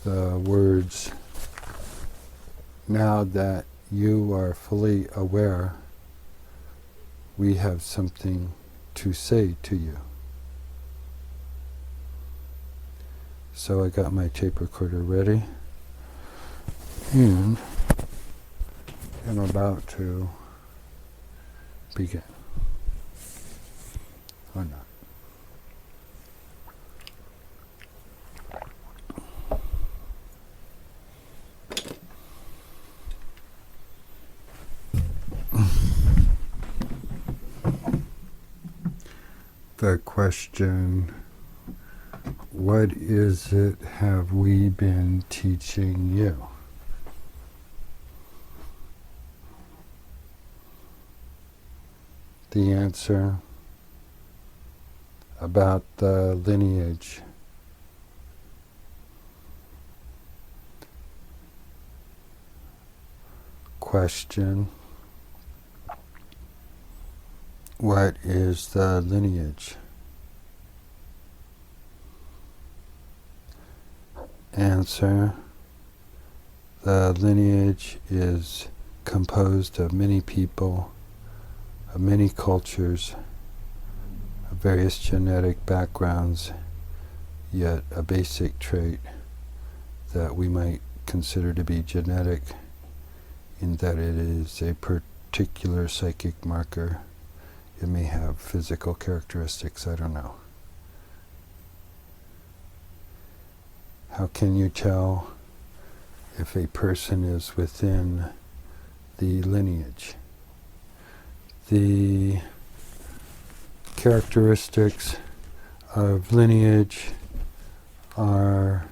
the words, now that you are fully aware, we have something to say to you. So I got my tape recorder ready, and I'm about to begin. Or not. The question, what is it have we been teaching you? The answer, about the lineage. Question, what is the lineage? Answer, the lineage is composed of many people, of many cultures, of various genetic backgrounds, yet a basic trait that we might consider to be genetic, in that it is a particular psychic marker. It may have physical characteristics, I don't know. How can you tell if a person is within the lineage? The characteristics of lineage are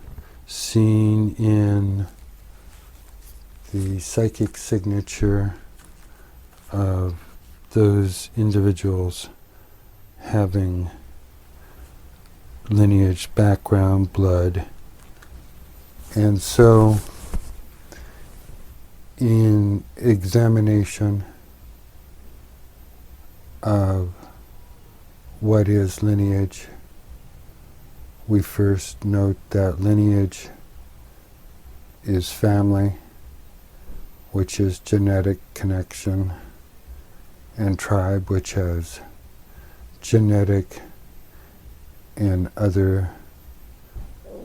seen in the psychic signature of those individuals having lineage background, blood. And so, in examination of what is lineage, we first note that lineage is family, which is genetic connection, and tribe, which has genetic and other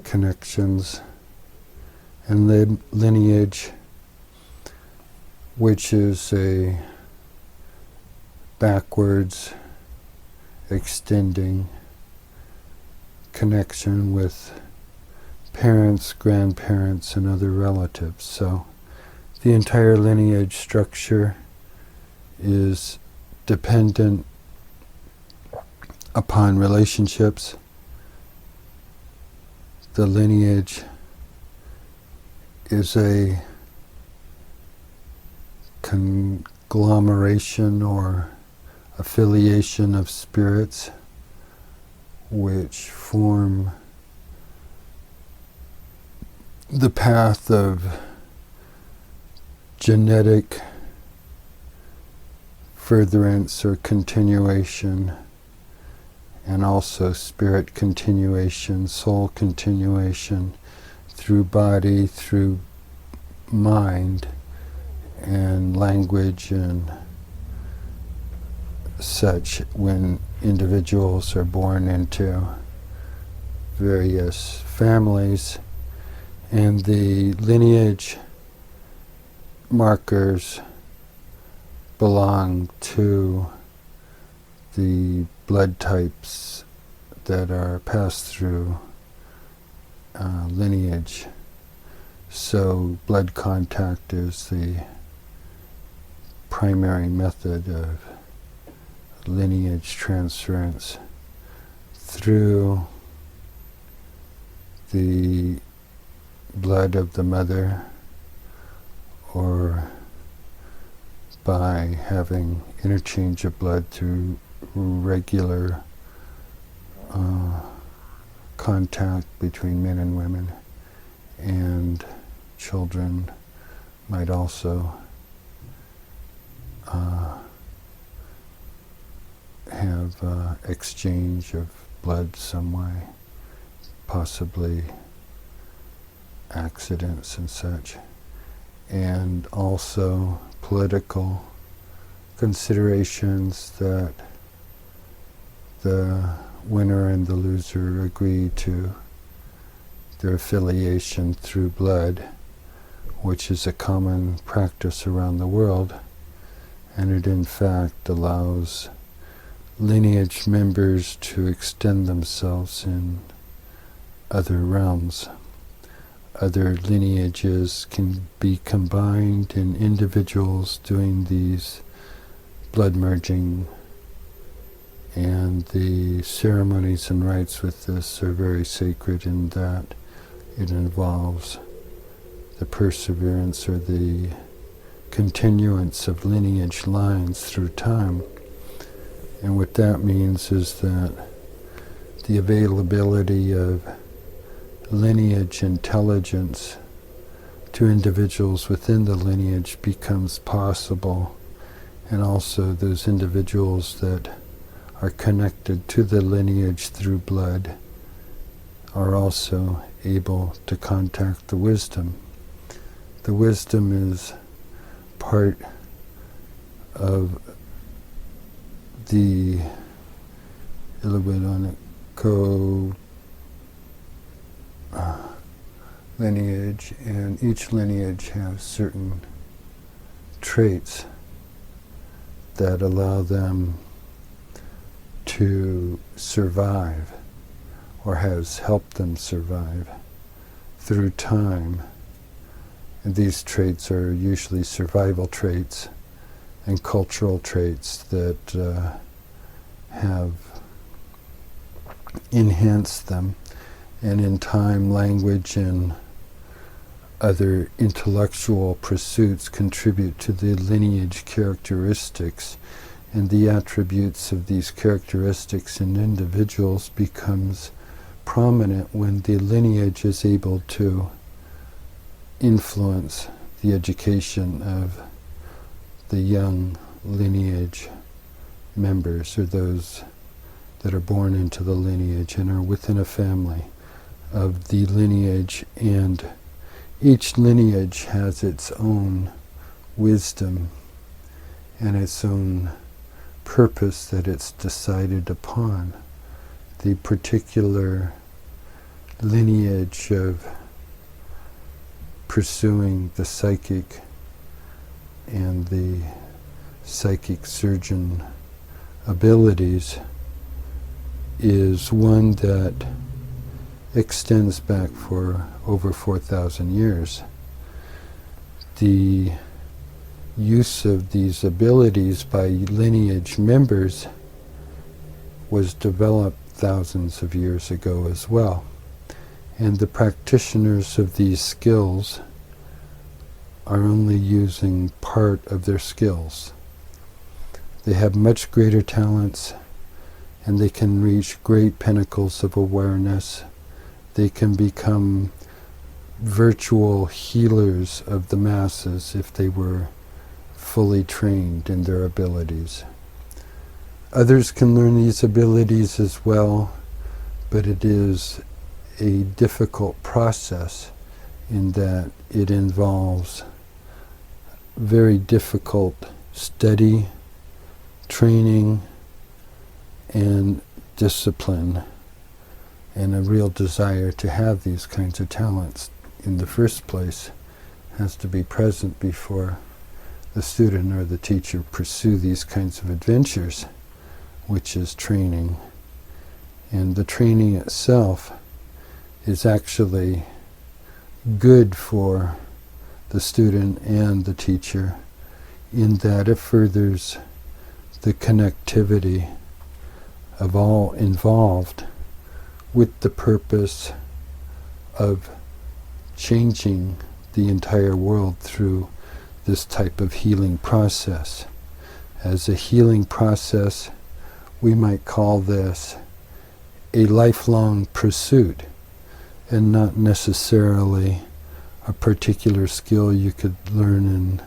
connections, and lineage, which is a backwards extending connection with parents, grandparents, and other relatives. So the entire lineage structure is dependent upon relationships. The lineage is a conglomeration or affiliation of spirits which form the path of genetic furtherance or continuation, and also spirit continuation, soul continuation, through body, through mind, and language, and such, when individuals are born into various families. And the lineage markers belong to the blood types that are passed through lineage. So blood contact is the primary method of lineage transference through the blood of the mother, or by having interchange of blood through regular contact between men and women, and children might also have exchange of blood some way, possibly accidents and such, and also political considerations that the winner and the loser agree to their affiliation through blood, which is a common practice around the world, and it in fact allows lineage members to extend themselves in other realms. Other lineages can be combined in individuals doing these blood merging, and the ceremonies and rites with this are very sacred in that it involves the perseverance or the continuance of lineage lines through time. And what that means is that the availability of lineage intelligence to individuals within the lineage becomes possible, and also those individuals that are connected to the lineage through blood are also able to contact the wisdom. The wisdom is part of the lineage, and each lineage has certain traits that allow them to survive, or has helped them survive through time. And these traits are usually survival traits and cultural traits that have enhanced them. And in time, language and other intellectual pursuits contribute to the lineage characteristics, and the attributes of these characteristics in individuals becomes prominent when the lineage is able to influence the education of the young lineage members, or those that are born into the lineage and are within a family of the lineage. And each lineage has its own wisdom and its own purpose that it's decided upon. The particular lineage of pursuing the psychic and the psychic surgeon abilities is one that extends back for over 4,000 years. The use of these abilities by lineage members was developed thousands of years ago as well. And the practitioners of these skills are only using part of their skills. They have much greater talents, and they can reach great pinnacles of awareness. They can become virtual healers of the masses if they were fully trained in their abilities. Others can learn these abilities as well, but it is a difficult process in that it involves very difficult study, training, and discipline, and a real desire to have these kinds of talents in the first place has to be present before the student or the teacher pursue these kinds of adventures, which is training. And the training itself is actually good for the student and the teacher in that it furthers the connectivity of all involved with the purpose of changing the entire world through this type of healing process. As a healing process, we might call this a lifelong pursuit, and not necessarily a particular skill you could learn and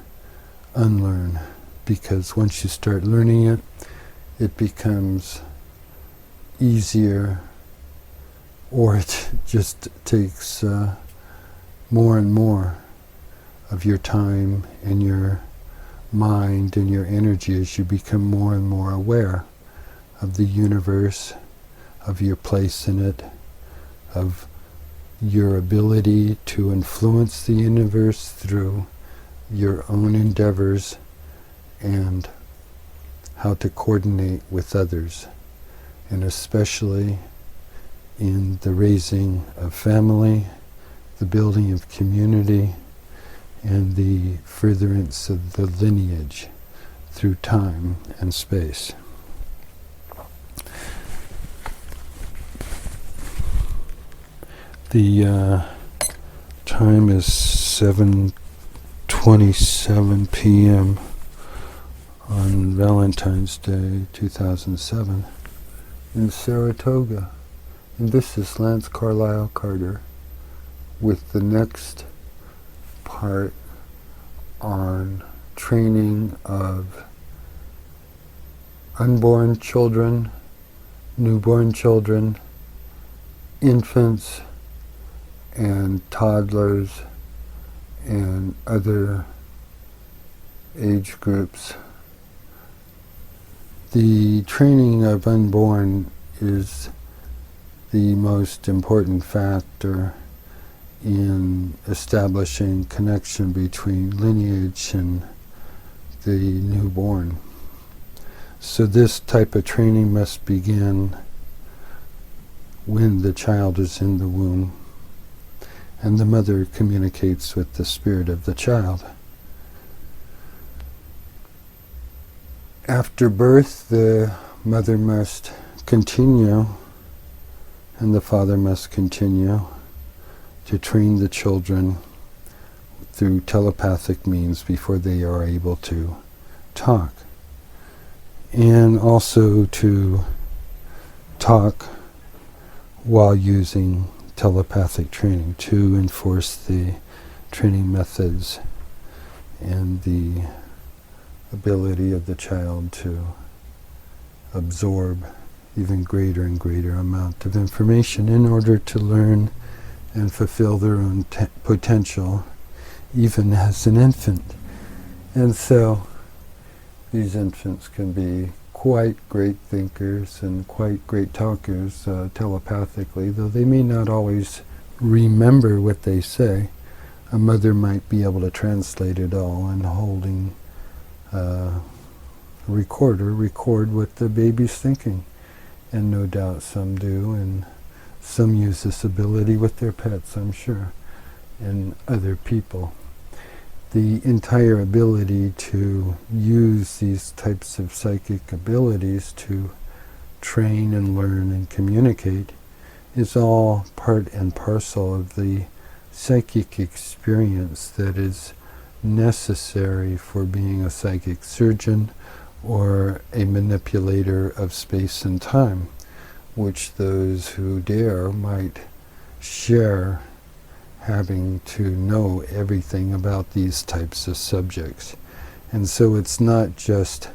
unlearn, because once you start learning it, it becomes easier, or it just takes more and more of your time and your mind and your energy as you become more and more aware of the universe, of your place in it, of your ability to influence the universe through your own endeavors, and how to coordinate with others, and especially in the raising of family, the building of community, and the furtherance of the lineage through time and space. The time is 7:27 p.m. on Valentine's Day 2007 in Saratoga. And this is Lance Carlisle Carter with the next part on training of unborn children, newborn children, infants, and toddlers, and other age groups. The training of unborn is the most important factor in establishing connection between lineage and the newborn. So this type of training must begin when the child is in the womb and the mother communicates with the spirit of the child. After birth, the mother must continue and the father must continue to train the children through telepathic means before they are able to talk, and also to talk while using telepathic training to enforce the training methods and the ability of the child to absorb even greater and greater amount of information in order to learn and fulfill their own potential, even as an infant. And so these infants can be quite great thinkers and quite great talkers telepathically, though they may not always remember what they say. A mother might be able to translate it all, and holding a recorder record what the baby's thinking. And no doubt some do, and some use this ability with their pets, I'm sure, and other people. The entire ability to use these types of psychic abilities to train and learn and communicate is all part and parcel of the psychic experience that is necessary for being a psychic surgeon or a manipulator of space and time, which those who dare might share, having to know everything about these types of subjects. And so it's not just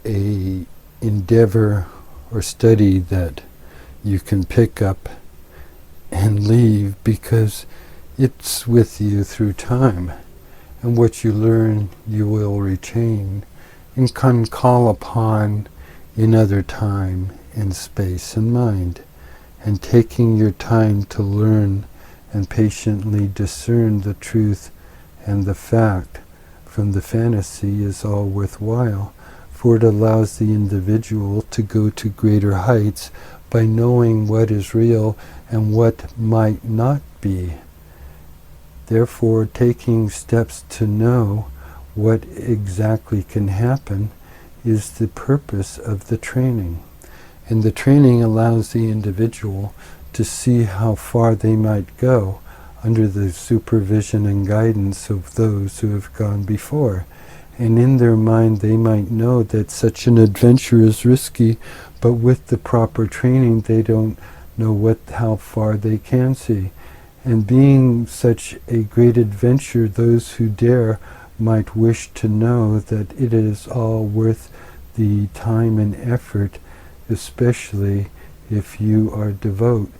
a endeavor or study that you can pick up and leave, because it's with you through time, and what you learn you will retain and can call upon in other time and space and mind. And taking your time to learn and patiently discern the truth and the fact from the fantasy is all worthwhile, for it allows the individual to go to greater heights by knowing what is real and what might not be. Therefore, taking steps to know what exactly can happen is the purpose of the training. And the training allows the individual to see how far they might go under the supervision and guidance of those who have gone before. And in their mind they might know that such an adventure is risky, but with the proper training they don't know how far they can see. And being such a great adventure, those who dare might wish to know that it is all worth the time and effort, especially if you are devout